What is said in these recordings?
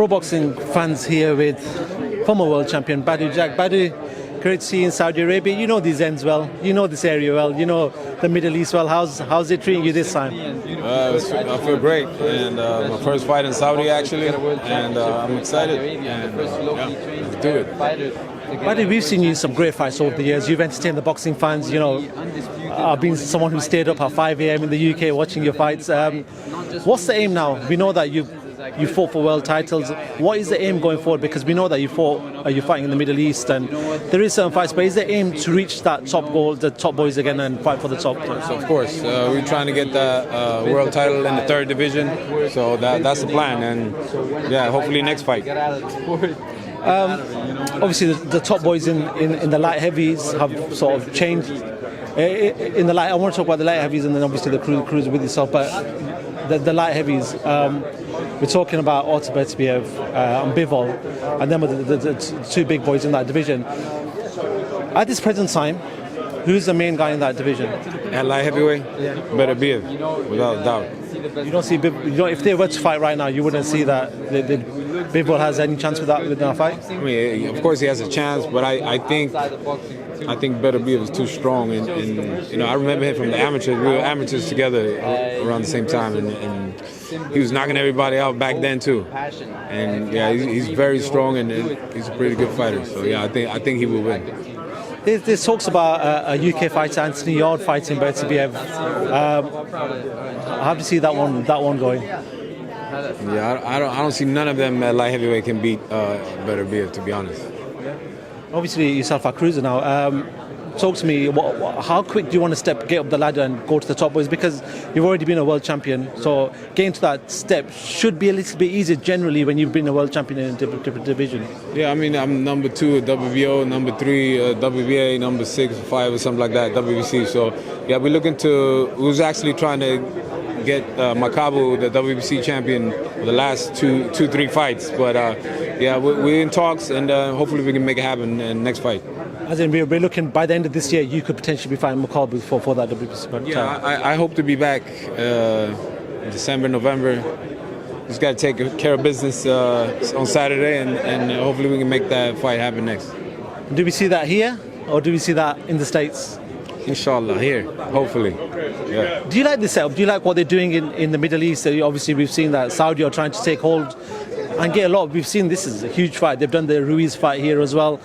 pro boxing fans here with former world champion Badou Jack. Badou, great to see you in Saudi Arabia. You know these ends well. You know this area well. You know the Middle East well. How's it treating you this time? I feel great, and my first fight in Saudi actually, and I'm excited. And let's do it. Badou, we've seen you in some great fights over the years. You've entertained the boxing fans. You know, I've been someone who stayed up at 5 a.m. in the UK watching your fights. What's the aim now? We know that you fought for world titles. What is the aim going forward? Because we know that you're fighting in the Middle East, and there is certain fights. But is the aim to reach that top goal, the top boys again, and fight for the top? So of course, we're trying to get the world title in the 3rd division. So that's the plan, and yeah, hopefully next fight. Obviously, the top boys in the light heavies have sort of changed. In the light, I want to talk about the light heavies, and then obviously the cruiser with yourself. But the light heavies, we're talking about Artur Beterbiev and Bivol, and then with the two big boys in that division. At this present time, who's the main guy in that division? At light heavyweight, Beterbiev, without a doubt. You don't see if they were to fight right now, you wouldn't see that Bivol has any chance with that fight. I mean, of course he has a chance, but I think Beterbiev is too strong. And you know, I remember him from the amateurs. We were amateurs together around the same time, and he was knocking everybody out back then too. And yeah, he's very strong, and he's a pretty good fighter. So yeah, I think he will win. There's talks about a UK fighter, Anthony Yarde, fighting Beterbiev. How do you see that one going? Yeah, I don't see none of them at light heavyweight can beat Beterbiev, to be honest. Obviously, yourself are cruiser now. Talk to me. How quick do you want to get up the ladder and go to the top boys? Because you've already been a world champion, so getting to that step should be a little bit easier generally when you've been a world champion in a different division. Yeah, I mean, I'm number 2 at WBO, number 3 at WBA, number 6 or 5 or something like that, WBC. So yeah, we're looking to. Who's actually trying to get Makabu, the WBC champion, the last 3 fights. But yeah, we're in talks, and hopefully we can make it happen in the next fight. As in, we're looking by the end of this year, you could potentially be fighting Makabu for that WBC. Yeah, I hope to be back December, November. Just got to take care of business on Saturday, and hopefully we can make that fight happen next. Do we see that here, or do we see that in the States? Inshallah, here, hopefully. Yeah. Do you like this setup? Do you like what they're doing in the Middle East? Obviously, we've seen that Saudi are trying to take hold and get a lot. We've seen this is a huge fight. They've done the Ruiz fight here as well.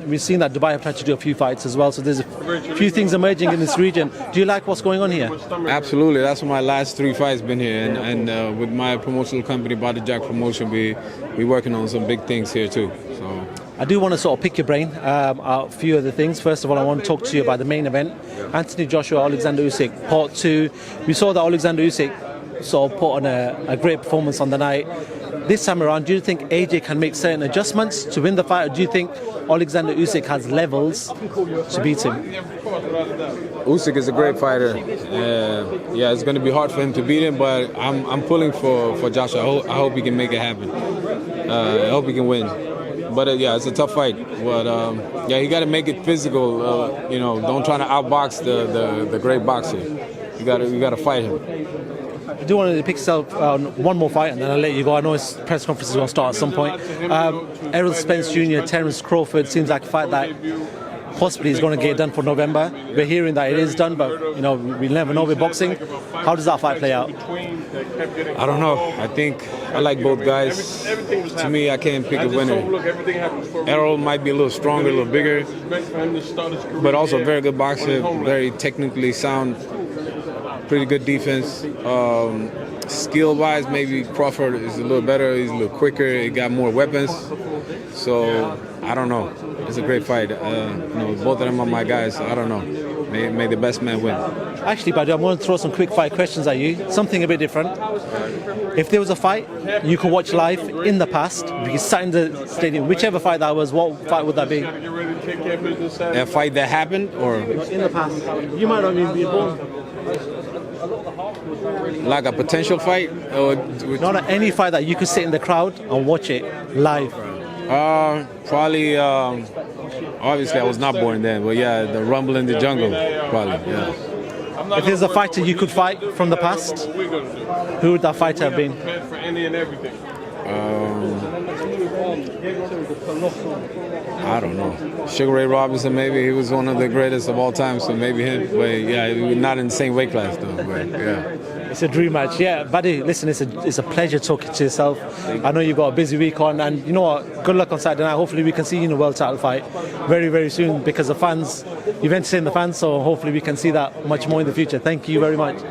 We've seen that Dubai have tried to do a few fights as well. So there's a few things emerging in this region. Do you like what's going on here? Absolutely. That's my last 3 fights been here. And with my promotional company, Badou Jack Promotion, we working on some big things here too. So I do want to sort of pick your brain a few other things. First of all, I want to talk to you about the main event. Anthony Joshua, Alexander Usyk, part 2. We saw that Alexander Usyk sort of put on a great performance on the night. This time around, do you think AJ can make certain adjustments to win the fight, or do you think Alexander Usyk has levels to beat him? Usyk is a great fighter. Yeah, it's going to be hard for him to beat him, but I'm pulling for Joshua. I hope he can make it happen. I hope he can win. But yeah, it's a tough fight. But yeah, you got to make it physical. You know, don't try to outbox the great boxer. You got to fight him. I do want to pick yourself on one more fight, and then I'll let you go. I know his press conference is going to start at some point. Errol Spence Jr., Terence Crawford seems like a fight that possibly is going to get done for November. We're hearing that it is done, but you know, we'll never know with boxing. How does that fight play out? I don't know. I think I like both guys. To me, I can't pick a winner. Errol might be a little stronger, a little bigger, but also a very good boxer, very technically sound, pretty good defense. Skill-wise, maybe Crawford is a little better. He's a little quicker. He got more weapons. So I don't know. It's a great fight. You know, both of them are my guys. I don't know. May the best man win. Actually, Badou, I'm going to throw some quick fire questions at you. Something a bit different. If there was a fight you could watch live in the past, you sat in the stadium, whichever fight that was, what fight would that be? A fight that happened, or in the past? You might not even be born. Like a potential fight? Not any fight that you could sit in the crowd and watch it live. Probably, obviously I was not born then, but yeah, the Rumble in the Jungle, probably, yeah. If there's a fighter you could fight from the past, who would that fighter have been? I don't know. Sugar Ray Robinson, maybe he was one of the greatest of all time, so maybe him. But yeah, not in the same weight class though. But yeah. It's a dream match. Yeah, Badou, listen, it's a pleasure talking to yourself. I know you've got a busy week on, and you know what? Good luck on Saturday night. Hopefully we can see you in a world title fight very, very soon, because the fans, you've entertained the fans, so hopefully we can see that much more in the future. Thank you very much.